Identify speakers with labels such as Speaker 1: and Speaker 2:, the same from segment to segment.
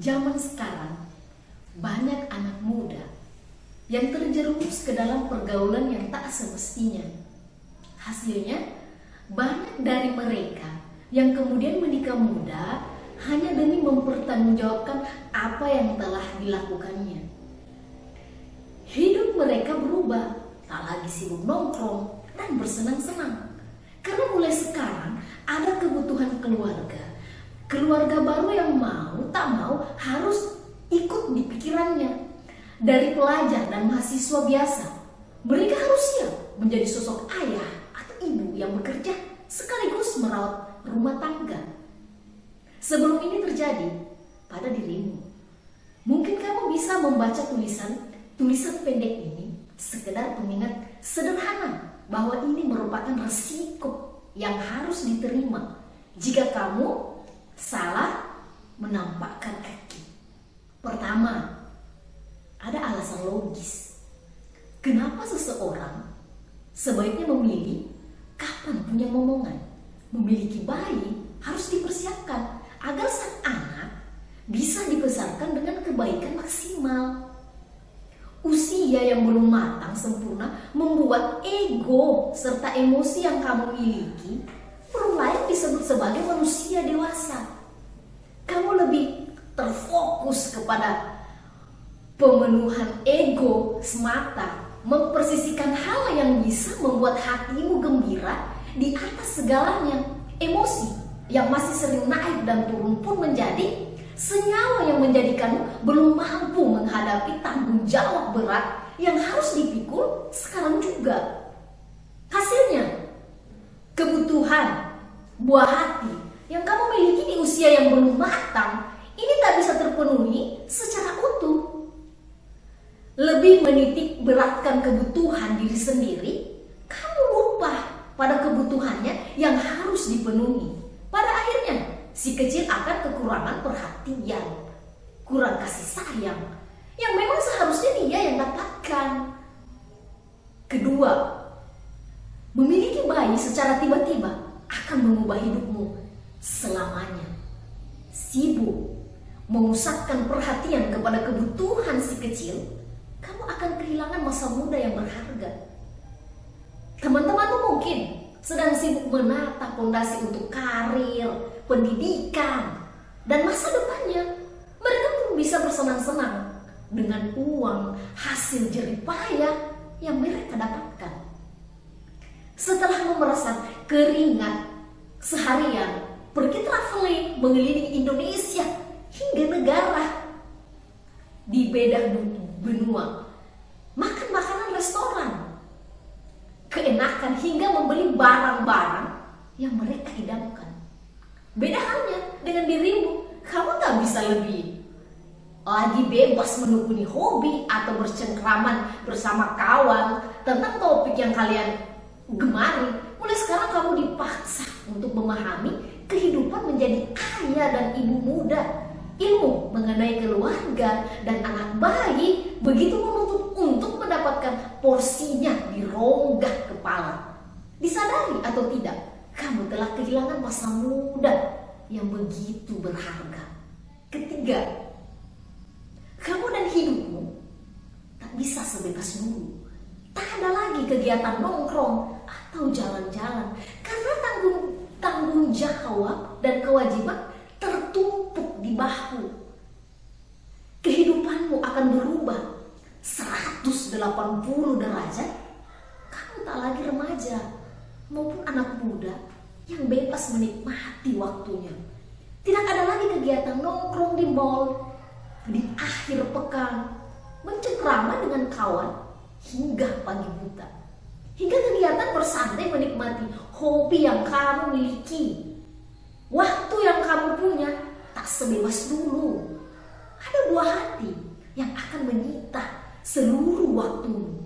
Speaker 1: Zaman sekarang banyak anak muda yang terjerumus ke dalam pergaulan yang tak semestinya. Hasilnya, banyak dari mereka yang kemudian menikah muda hanya demi mempertanggungjawabkan apa yang telah dilakukannya. Hidup mereka berubah, tak lagi sibuk nongkrong dan bersenang-senang. Karena mulai sekarang ada kebutuhan keluarga. Keluarga baru yang mau tak mau harus ikut di pikirannya. Dari pelajar dan mahasiswa biasa, mereka harus siap menjadi sosok ayah atau ibu yang bekerja sekaligus merawat rumah tangga. Sebelum ini terjadi pada dirimu, mungkin kamu bisa membaca tulisan pendek ini sekedar pengingat sederhana bahwa ini merupakan resiko yang harus diterima jika kamu salah menampakkan kaki. Pertama, ada alasan logis. Kenapa seseorang sebaiknya memilih kapan punya momongan? Memiliki bayi harus dipersiapkan agar sang anak bisa dibesarkan dengan kebaikan maksimal. Usia yang belum matang sempurna membuat ego serta emosi yang kamu miliki belum layak disebut sebagai manusia dewasa. Kamu lebih terfokus kepada pemenuhan ego semata, mempersisikan hal yang bisa membuat hatimu gembira di atas segalanya. Emosi yang masih sering naik dan turun pun menjadi senyawa yang menjadikanmu belum mampu menghadapi tanggung jawab berat yang harus dipikul sekarang juga. Hasilnya, kebutuhan buah hati yang kamu miliki di usia yang belum matang ini tak bisa terpenuhi secara utuh. Lebih menitik beratkan kebutuhan diri sendiri, kamu lupa pada kebutuhannya yang harus dipenuhi. Pada akhirnya, si kecil akan kekurangan perhatian, kurang kasih sayang, yang memang seharusnya dia yang dapatkan. Kedua, memiliki bayi secara tiba-tiba akan mengubah hidupmu selamanya. Sibuk memusatkan perhatian kepada kebutuhan si kecil, kamu akan kehilangan masa muda yang berharga. Teman-temanmu mungkin sedang sibuk menata fondasi untuk karir, pendidikan, dan masa depannya. Mereka pun bisa bersenang-senang dengan uang hasil jerih payah yang mereka dapatkan. Setelah memeras keringat seharian, pergi traveling mengelilingi Indonesia hingga negara di beda benua, makan makanan restoran, keenakan hingga membeli barang-barang yang mereka idamkan. Beda halnya dengan dirimu, kamu tak bisa lebih lagi bebas menekuni hobi atau bercengkraman bersama kawan tentang topik yang kalian gemari. Mulai sekarang kamu dipaksa untuk memahami kehidupan menjadi ayah dan ibu muda. Ilmu mengenai keluarga dan anak bayi begitu menuntut untuk mendapatkan porsinya di rongga kepala. Disadari atau tidak, kamu telah kehilangan masa muda yang begitu berharga. Ketiga, kamu dan hidupmu tak bisa sebebas dulu. Tak ada lagi kegiatan nongkrong atau jalan-jalan karena tanggung jawab dan kewajiban tertumpuk di bahu. Kehidupanmu akan berubah 180 derajat. Kamu tak lagi remaja maupun anak muda yang bebas menikmati waktunya. Tidak ada lagi kegiatan nongkrong di mall, di akhir pekan, mencengkrama dengan kawan hingga pagi buta, hingga kegiatan bersantai menikmati hobi yang kamu miliki. Waktu yang kamu punya tak sebebas dulu. Ada buah hati yang akan menyita seluruh waktumu.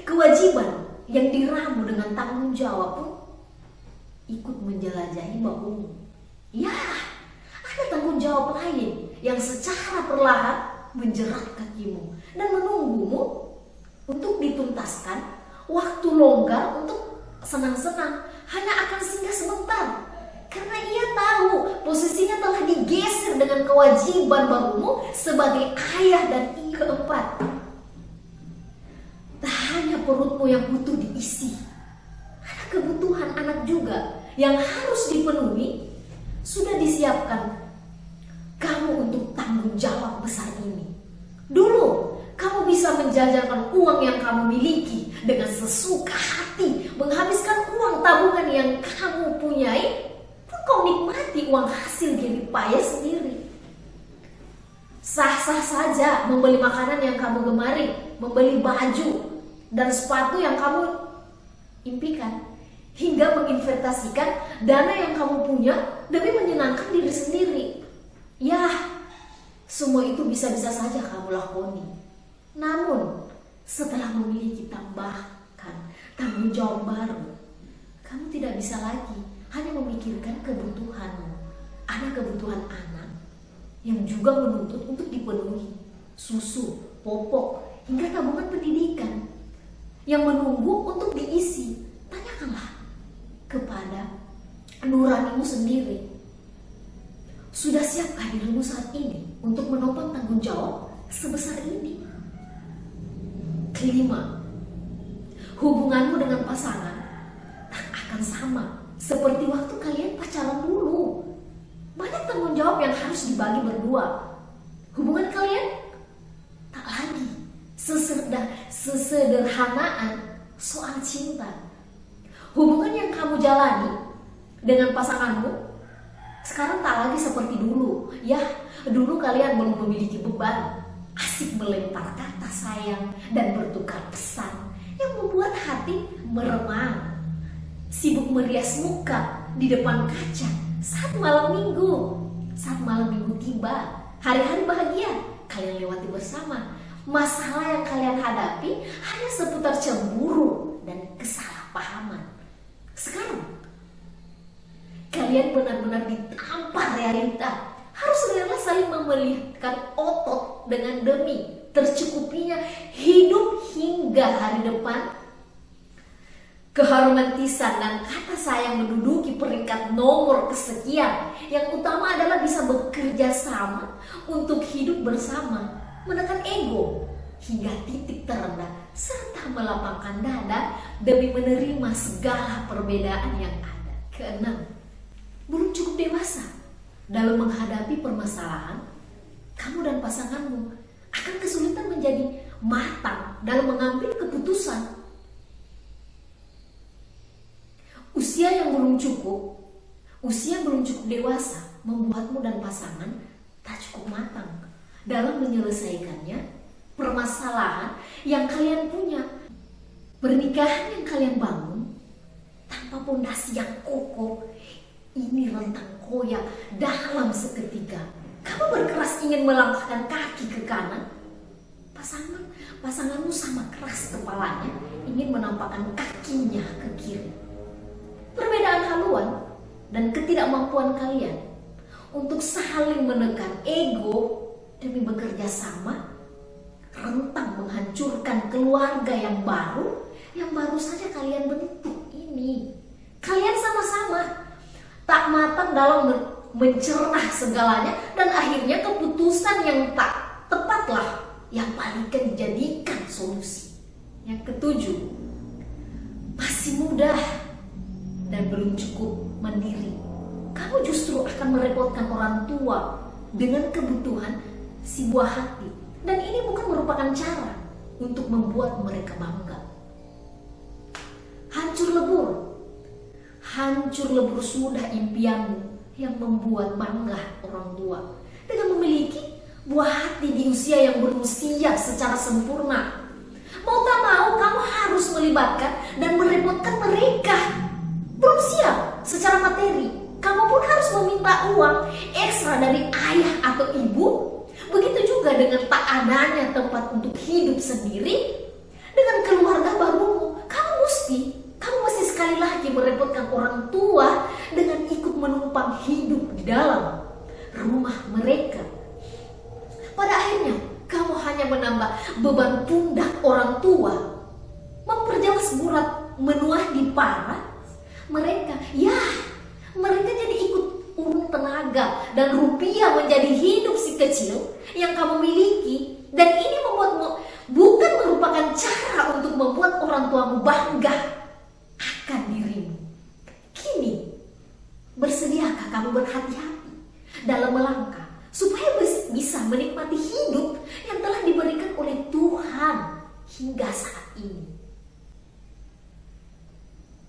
Speaker 1: Kewajiban yang diramu dengan tanggung jawab pun ikut menjelajahi bahumu. Ya, ada tanggung jawab lain yang secara perlahan menjerat kakimu dan menunggumu untuk dituntaskan. Waktu longgar untuk senang-senang hanya akan singgah sebentar, karena ia tahu posisinya telah digeser dengan dengan kewajiban barumu sebagai ayah dan keempat. Tak hanya perutmu yang butuh diisi, ada kebutuhan anak juga yang harus dipenuhi. Sudah disiapkan kamu untuk tanggung jawab besar ini. Dulu kamu bisa menjajarkan uang yang kamu miliki dengan sesuka hati, menghabiskan uang tabungan yang kamu punyai, pun kau nikmati uang hasil jerih payah sendiri. Sah-sah saja membeli makanan yang kamu gemari, membeli baju dan sepatu yang kamu impikan, hingga menginvestasikan dana yang kamu punya demi menyenangkan diri sendiri. Ya, semua itu bisa-bisa saja kamu lakoni. Namun, setelah memiliki tanggung jawab baru, kamu tidak bisa lagi hanya memikirkan kebutuhanmu. Ada kebutuhan anak yang juga menuntut untuk dipenuhi. Susu, popok, hingga tabungan pendidikan yang menunggu untuk diisi. Tanyakanlah kepada nuranimu sendiri. Sudah siapkah dirimu saat ini untuk menopang tanggung jawab sebesar ini? Kelima, hubunganmu dengan pasangan tak akan sama seperti waktu kalian pacaran dulu. Banyak tanggung jawab yang harus dibagi berdua. Hubungan kalian tak lagi sesederhanaan soal cinta. Hubungan yang kamu jalani dengan pasanganmu sekarang tak lagi seperti dulu. Ya, dulu kalian belum memiliki beban, asik melempar kata sayang dan bertukar pesan yang membuat hati meremang. Sibuk merias muka di depan kaca saat malam minggu. Saat malam minggu tiba, hari-hari bahagia kalian lewati bersama. Masalah yang kalian hadapi hanya seputar cemburu dan kesalahpahaman. Sekarang kalian benar-benar ditampar realita. Harus rela saling memelihatkan otot dengan demi tercukupinya hidup hingga hari depan. Keromantisan dan kata sayang menduduki peringkat nomor kesekian. Yang utama adalah bisa bekerja sama untuk hidup bersama, menekan ego hingga titik terendah, serta melapangkan dada demi menerima segala perbedaan yang ada. Keenam, belum cukup dewasa dalam menghadapi permasalahan. Kamu dan pasanganmu akan kesulitan menjadi matang dalam mengambil keputusan. Usia belum cukup dewasa membuatmu dan pasangan tak cukup matang dalam menyelesaikannya permasalahan yang kalian punya. Pernikahan yang kalian bangun tanpa pondasi yang kokoh ini rentan koyak dalam seketika. Kamu berkeras ingin melangkahkan kaki ke kanan, pasanganmu sama keras kepalanya ingin menampakkan kakinya ke kiri. Perbedaan haluan dan ketidakmampuan kalian untuk saling menekan ego demi bekerja sama rentang menghancurkan keluarga yang baru saja kalian bentuk ini. Kalian sama-sama tak matang dalam mencerna segalanya, dan akhirnya keputusan yang tak tepatlah yang paling dijadikan solusi. Yang ketujuh, masih muda dan belum cukup mandiri. Kamu justru akan merepotkan orang tua dengan kebutuhan si buah hati, dan ini bukan merupakan cara untuk membuat mereka bangga. Hancur lebur sudah impianmu yang membuat bangga orang tua dengan memiliki buah hati di usia yang belum siap secara sempurna. Mau tak mau kamu harus melibatkan dan merepotkan mereka. Belum siap secara materi, kamu pun harus meminta uang ekstra dari ayah atau ibu. Begitu juga dengan tak adanya tempat untuk hidup sendiri. Dengan keluarga barumu, kamu mesti sekali lagi merepotkan orang tua dengan ikut menumpang hidup di dalam rumah mereka. Pada akhirnya, kamu hanya menambah beban pundak orang tua, memperjelas berat menuah di paha mereka. Ya, mereka jadi ikut urun tenaga dan rupiah menjadi hidup si kecil yang kamu miliki, dan ini membuatmu bukan merupakan cara untuk membuat orang tuamu bangga akan dirimu. Kini, bersediakah kamu berhati-hati dalam melangkah